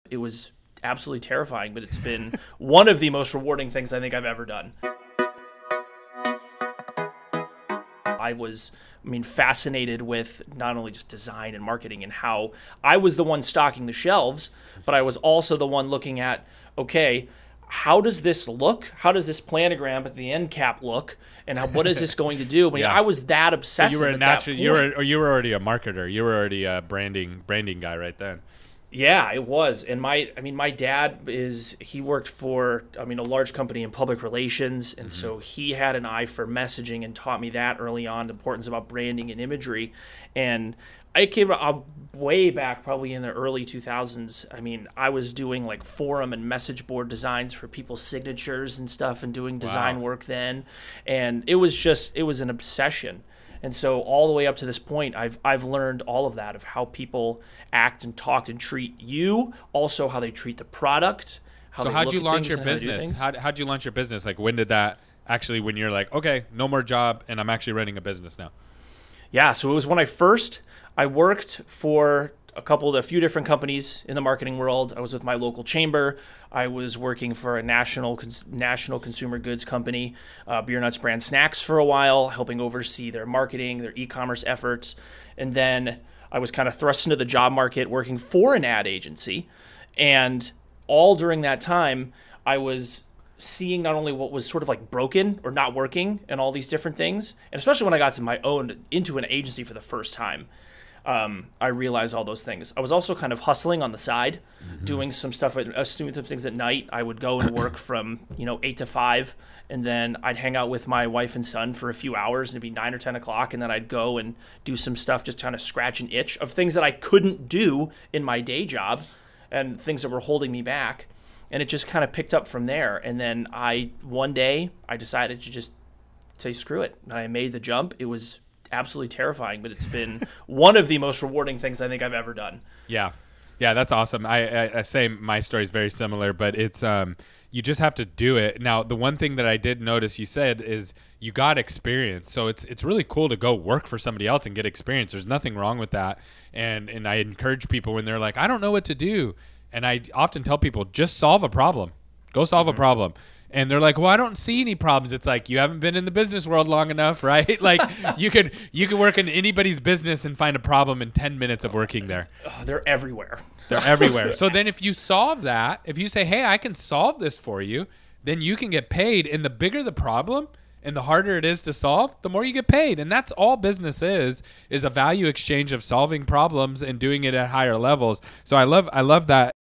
It was absolutely terrifying, but it's been one of the most rewarding things I think I've ever done. Fascinated with not only just design and marketing and how I was the one stocking the shelves, but I was also the one looking at, okay, how does this look? How does this planogram at the end cap look? And what is this going to do? I was that obsessive. So you were already a marketer. You were already a branding guy right then. Yeah, it was. And my dad he worked for, a large company in public relations. And so he had an eye for messaging and taught me that early on, the importance about branding and imagery. And I came way back probably in the early 2000s. I was doing like forum and message board designs for people's signatures and stuff and doing design work then. And it was an obsession. And so all the way up to this point, I've learned all of that, of how people act and talk and treat you, also how they treat the product. So how'd you launch your business? How'd you launch your business? Like, when did that actually, when you're like, okay, no more job and I'm actually running a business now? Yeah, so it was when I worked for a few different companies in the marketing world. I was with my local chamber. I was working for a national consumer goods company, Beer Nuts Brand Snacks, for a while, helping oversee their marketing, their e-commerce efforts. And then I was kind of thrust into the job market working for an ad agency. And all during that time, I was seeing not only what was sort of like broken or not working and all these different things, and especially when I got to into an agency for the first time, I realized all those things. I was also kind of hustling on the side, doing some stuff, doing some things at night. I would go and work from 8 to 5, and then I'd hang out with my wife and son for a few hours, and it'd be 9 or 10 o'clock, and then I'd go and do some stuff, just kind of scratch an itch of things that I couldn't do in my day job and things that were holding me back. And it just kind of picked up from there. And then one day I decided to just say, screw it. And I made the jump. It was absolutely terrifying, but it's been one of the most rewarding things I think I've ever done. Yeah, that's awesome. I say my story is very similar, but it's you just have to do it. Now, the one thing that I did notice you said is you got experience. So it's really cool to go work for somebody else and get experience. There's nothing wrong with that. And I encourage people when they're like, I don't know what to do. And I often tell people, just solve a problem. Go solve a problem. And they're like, well, I don't see any problems. It's like, you haven't been in the business world long enough, right? Like, you can work in anybody's business and find a problem in 10 minutes of working there. Oh, they're everywhere. They're everywhere. So then if you solve that, if you say, hey, I can solve this for you, then you can get paid. And the bigger the problem and the harder it is to solve, the more you get paid. And that's all business is a value exchange of solving problems and doing it at higher levels. So I love that.